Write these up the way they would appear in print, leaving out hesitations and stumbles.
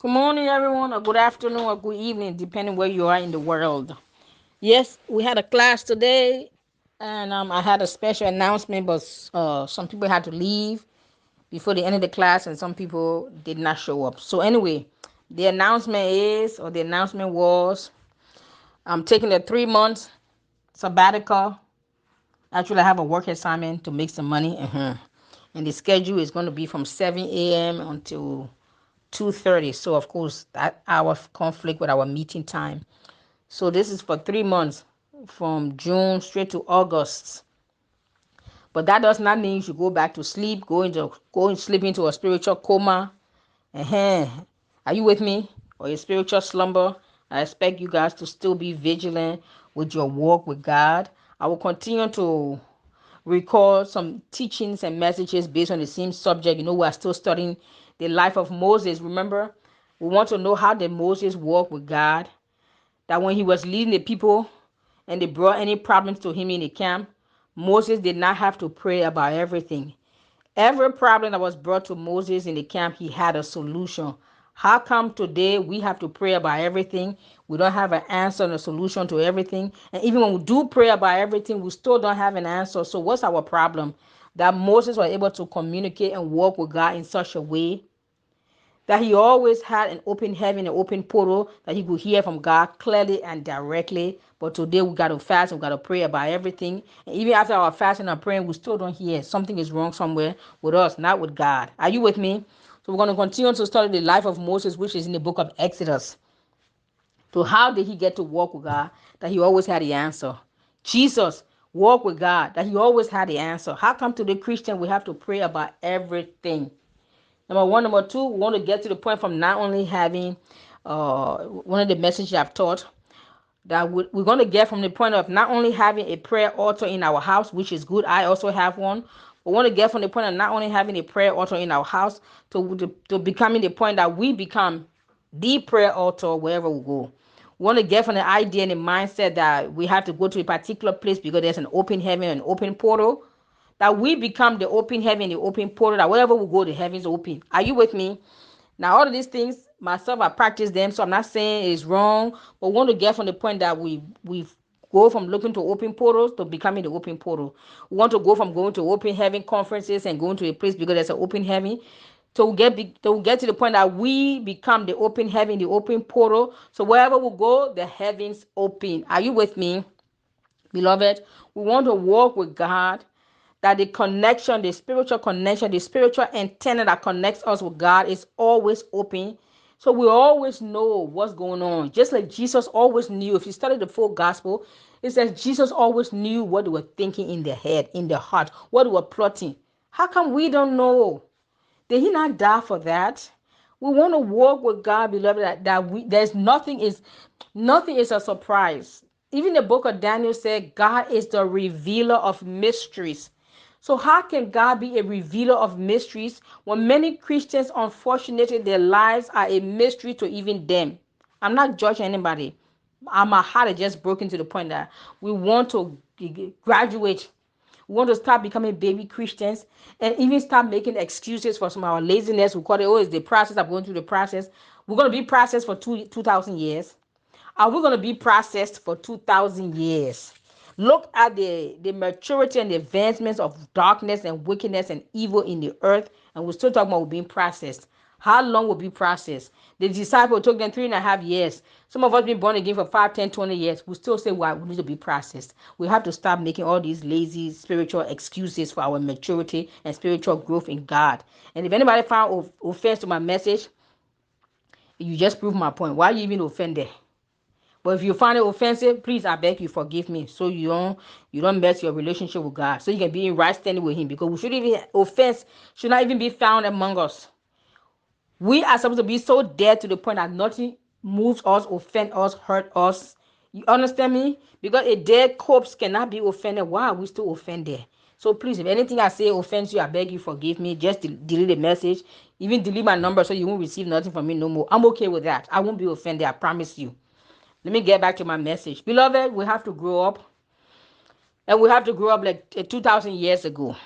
Good morning, everyone, or good afternoon, or good evening, depending where you are in the world. Yes, we had a class today, and I had a special announcement, but some people had to leave before the end of the class, and some people did not show up. So, anyway, the announcement was I'm taking a 3 months sabbatical. Actually, I have a work assignment to make some money, and the schedule is going to be from 7 a.m. until 2:30. So of course that hour conflict with our meeting time. So this is for 3 months, from June straight to August. But that does not mean you should go back to sleep, go and sleep into a spiritual coma. uh Are you with me? Or a spiritual slumber? I expect you guys to still be vigilant with your walk with God. I will continue to record some teachings and messages based on the same subject. We are still studying the life of Moses. Remember, we want to know how did Moses walk with God. That when he was leading the people and they brought any problems to him in the camp, Moses did not have to pray about everything. Every problem that was brought to Moses in the camp, he had a solution. How come today we have to pray about everything? We don't have an answer and a solution to everything. And even when we do pray about everything, we still don't have an answer. So, what's our problem? That Moses was able to communicate and walk with God in such a way that he always had an open heaven, an open portal that he could hear from God clearly and directly. But today we got to fast, we got to pray about everything. And even after our fasting and praying, we still don't hear. Something is wrong somewhere with us, not with God. Are you with me? So we're going to continue to study the life of Moses, which is in the book of Exodus. So how did he get to walk with God? That he always had the answer. Jesus walked with God, that he always had the answer. How come to the Christian we have to pray about everything? Number one. Number two, we want to get to the point from not only having one of the messages I've taught, that we're going to get from the point of not only having a prayer altar in our house, which is good. I also have one. We want to get from the point of not only having a prayer altar in our house to becoming the point that we become the prayer altar wherever we go. We want to get from the idea and the mindset that we have to go to a particular place because there's an open heaven, an open portal, that we become the open heaven, the open portal, that wherever we go, the heavens open. Are you with me? Now, all of these things, myself, I practice them, so I'm not saying it's wrong, but we want to get from the point that we go from looking to open portals to becoming the open portal. We want to go from going to open heaven conferences and going to a place because there's an open heaven. To get to the point that we become the open heaven, the open portal. So wherever we go, the heavens open. Are you with me, beloved? We want to walk with God, that the connection, the spiritual connection, the spiritual antenna that connects us with God is always open. So we always know what's going on. Just like Jesus always knew. If you study the full gospel, it says Jesus always knew what they were thinking in their head, in their heart, what they were plotting. How come we don't know? Did he not die for that? We want to walk with God, beloved, there's nothing is a surprise. Even the book of Daniel said God is the revealer of mysteries. So how can God be a revealer of mysteries when many Christians, unfortunately, their lives are a mystery to even them? I'm not judging anybody. My heart is just broken to the point that we want to graduate. We want to start becoming baby Christians and even start making excuses for some of our laziness. We call it, oh, it's the process. I'm going through the process. We're going to be processed for 2,000 years. Are we going to be processed for 2,000 years? Look at the maturity and the advancements of darkness and wickedness and evil in the earth, and we're still talking about being processed. How long will be processed? The disciple took them 3.5 years. Some of us been born again for 5, 10, 20 years. We still say, why? We need to be processed. We have to stop making all these lazy spiritual excuses for our maturity and spiritual growth in God. And if anybody found offense to my message, you just prove my point. Why are you even offended? But if you find it offensive, please, I beg you, forgive me, so you don't mess your relationship with God, so you can be in right standing with Him. Because we should even offense should not even be found among us. We are supposed to be so dead to the point that nothing moves us, offend us, hurt us. You understand me? Because a dead corpse cannot be offended. Why are we still offended? So please, if anything I say offends you, I beg you, forgive me. Just delete the message. Even delete my number so you won't receive nothing from me no more. I'm okay with that. I won't be offended. I promise you. Let me get back to my message. Beloved, we have to grow up. And we have to grow up like 2,000 years ago.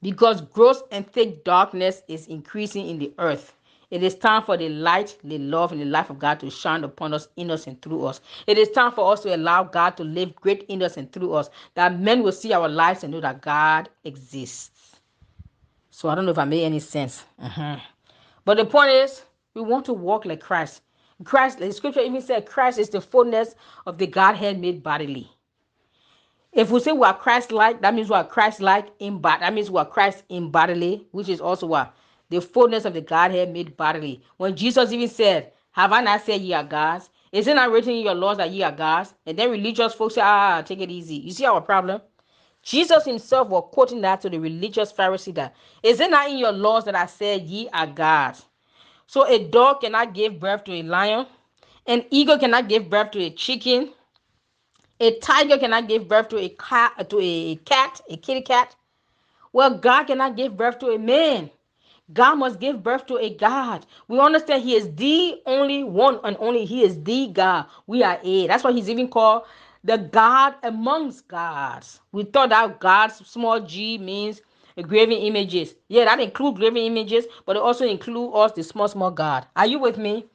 Because gross and thick darkness is increasing in the earth. It is time for the light, the love, and the life of God to shine upon us, in us, and through us. It is time for us to allow God to live great in us and through us, that men will see our lives and know that God exists. So I don't know if I made any sense. But the point is, we want to walk like Christ. Christ, the scripture even said, Christ is the fullness of the Godhead made bodily. If we say we are Christ-like, that means we are Christ-like in body. That means we are Christ in bodily, which is also what? The fullness of the Godhead made bodily. When Jesus even said, have I not said ye are gods? Is it not written in your laws that ye are gods? And then religious folks say, take it easy. You see our problem? Jesus himself was quoting that to the religious Pharisee that, is it not in your laws that I said ye are gods? So a dog cannot give birth to a lion. An eagle cannot give birth to a chicken. A tiger cannot give birth to a cat, a kitty cat. Well, God cannot give birth to a man. God must give birth to a God. We understand he is the only one and only he is the God. We are a. That's why he's even called the God amongst gods. We thought that God's small g means graven images. Yeah, that includes graven images, but it also includes us, the small God. Are you with me?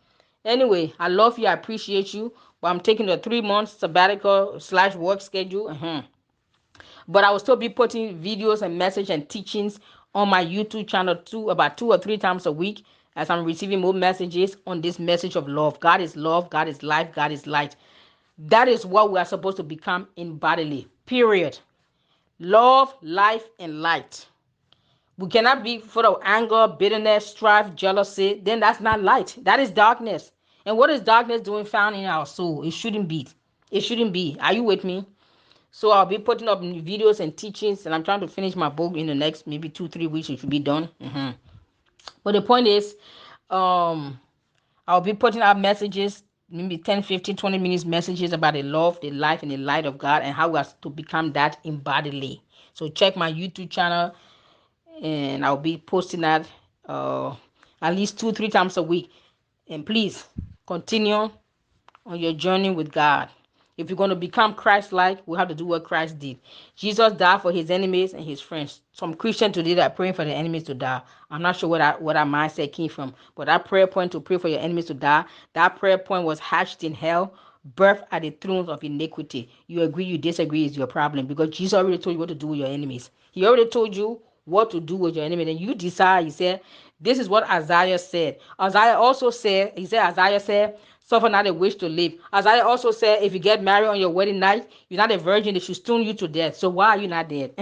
Anyway, I love you. I appreciate you. But I'm taking a 3 month sabbatical / work schedule. But I will still be putting videos and message and teachings on my YouTube channel about 2 or 3 times a week as I'm receiving more messages on this message of love. God is love. God is life. God is light. That is what we are supposed to become in bodily. Period. Love, life, and light. We cannot be full of anger, bitterness, strife, jealousy. Then that's not light. That is darkness. And what is darkness doing found in our soul? It shouldn't be. It shouldn't be. Are you with me? So I'll be putting up videos and teachings, and I'm trying to finish my book in the next maybe 2-3 weeks. It should be done. But the point is, I'll be putting out messages, maybe 10, 15, 20 minutes messages about the love, the life, and the light of God, and how we are to become that embodily. So check my YouTube channel, and I'll be posting that at least 2-3 times a week. And please continue on your journey with God. If you're going to become Christ-like, we have to do what Christ did. Jesus died for his enemies and his friends. Some Christians today that are praying for their enemies to die. I'm not sure where that mindset came from, but that prayer point to pray for your enemies to die, that prayer point was hatched in hell, birthed at the thrones of iniquity. You agree, you disagree is your problem, because Jesus already told you what to do with your enemies. He already told you what to do with your enemy. Then you decide. He said, this is what Isaiah said. Isaiah said, suffer not a wish to live. Isaiah also said, if you get married on your wedding night, you're not a virgin, they should stone you to death. So why are you not dead?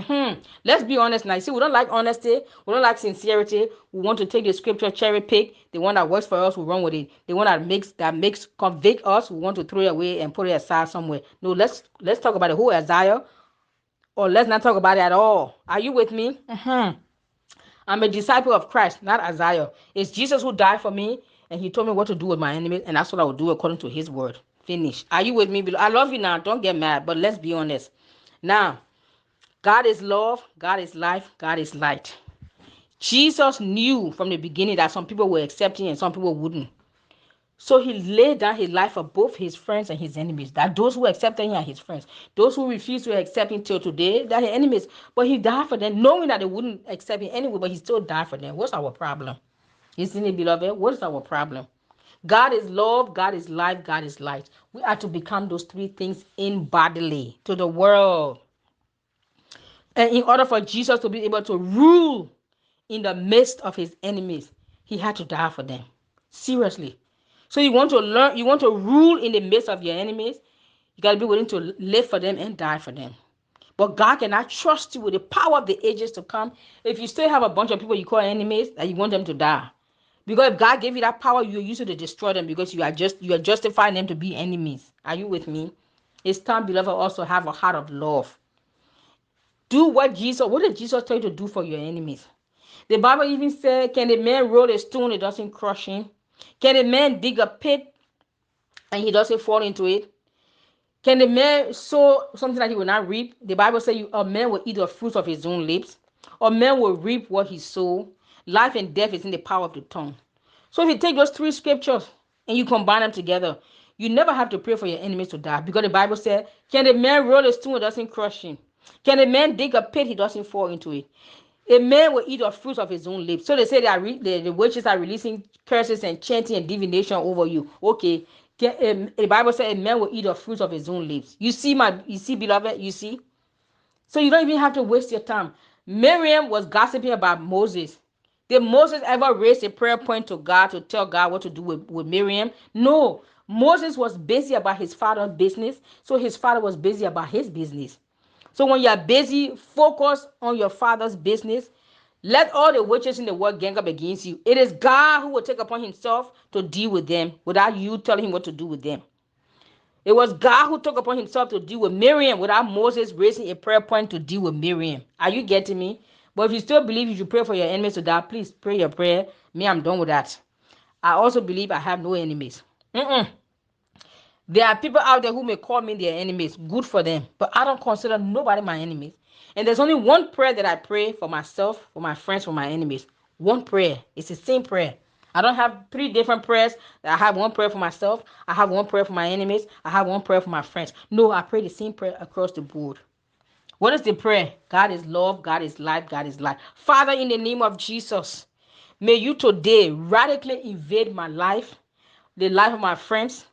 Let's be honest now. See, we don't like honesty. We don't like sincerity. We want to take the scripture, cherry pick. The one that works for us, we run with it. The one that makes convict us, we want to throw it away and put it aside somewhere. No, let's talk about the whole Isaiah, or let's not talk about it at all. Are you with me? I'm a disciple of Christ, not Isaiah. It's Jesus who died for me, and he told me what to do with my enemies, and that's what I will do according to his word. Finish. Are you with me? I love you now. Don't get mad, but let's be honest. Now, God is love, God is life, God is light. Jesus knew from the beginning that some people were accepting and some people wouldn't. So he laid down his life for both his friends and his enemies. That those who accepted him are his friends. Those who refused to accept him till today, they're his enemies. But he died for them, knowing that they wouldn't accept him anyway, but he still died for them. What's our problem? Isn't it, beloved? What is our problem? God is love, God is life, God is light. We are to become those three things in bodily to the world. And in order for Jesus to be able to rule in the midst of his enemies, he had to die for them. Seriously. So you want to learn, you want to rule in the midst of your enemies, you got to be willing to live for them and die for them. But God cannot trust you with the power of the ages to come if you still have a bunch of people you call enemies that you want them to die. Because if God gave you that power, you use it to destroy them, because you are justifying them to be enemies. Are you with me? It's time, beloved, also have a heart of love. Do what did Jesus tell you to do for your enemies? The Bible even said, can a man roll a stone, it doesn't crush him? Can a man dig a pit and he doesn't fall into it? Can a man sow something that he will not reap? The Bible says a man will eat the fruits of his own lips. A man will reap what he sowed. Life and death is in the power of the tongue. So if you take those three scriptures and you combine them together, you never have to pray for your enemies to die, because the Bible said, can a man roll a stone, it doesn't crush him? Can a man dig a pit, he doesn't fall into it? A man will eat the fruits of his own lips. So they say that the witches are releasing curses and chanting and divination over you. Okay. The Bible says a man will eat the fruits of his own lips. You see, beloved, you see. So you don't even have to waste your time. Miriam was gossiping about Moses. Did Moses ever raise a prayer point to God to tell God what to do with Miriam? No. Moses was busy about his father's business, so his father was busy about his business. So when you're busy, focus on your father's business. Let all the witches in the world gang up against you. It is God who will take upon himself to deal with them without you telling him what to do with them. It was God who took upon himself to deal with Miriam without Moses raising a prayer point to deal with Miriam. Are you getting me? But if you still believe you should pray for your enemies to die, please pray your prayer. Me, I'm done with that. I also believe I have no enemies. Mm-mm. There are people out there who may call me their enemies. Good for them. But I don't consider nobody my enemies. And there's only one prayer that I pray for myself, for my friends, for my enemies. One prayer. It's the same prayer. I don't have three different prayers. I have one prayer for myself. I have one prayer for my enemies. I have one prayer for my friends. No, I pray the same prayer across the board. What is the prayer? God is love. God is life. God is life. Father, in the name of Jesus, may you today radically invade my life, the life of my friends,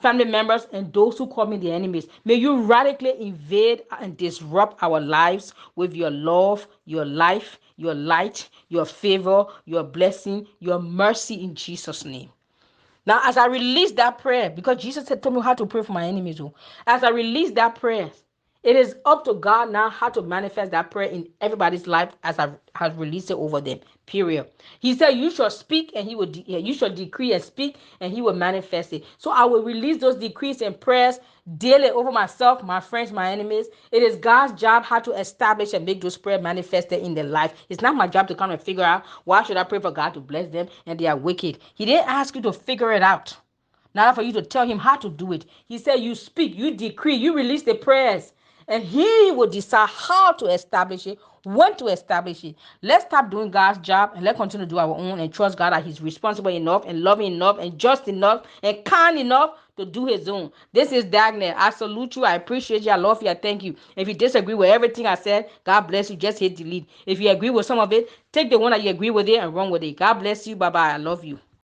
family members, and those who call me the enemies. May you radically invade and disrupt our lives with your love, your life, your light, your favor, your blessing, your mercy in Jesus' name. Now, as I release that prayer, because Jesus said, told me how to pray for my enemies. As I release that prayer, it is up to God now how to manifest that prayer in everybody's life as I have released it over them. Period. He said, "You shall speak, and He will. You shall decree and speak, and He will manifest it." So I will release those decrees and prayers daily over myself, my friends, my enemies. It is God's job how to establish and make those prayers manifested in their life. It's not my job to come and figure out why should I pray for God to bless them and they are wicked. He didn't ask you to figure it out. Not for you to tell him how to do it. He said, you speak, you decree, you release the prayers, and he will decide how to establish it, when to establish it. Let's stop doing God's job and let's continue to do our own and trust God that He's responsible enough and loving enough and just enough and kind enough to do His own. This is Dagner. I salute you. I appreciate you. I love you. I thank you. If you disagree with everything I said, God bless you. Just hit delete. If you agree with some of it, take the one that you agree with it and run with it. God bless you. Bye bye. I love you.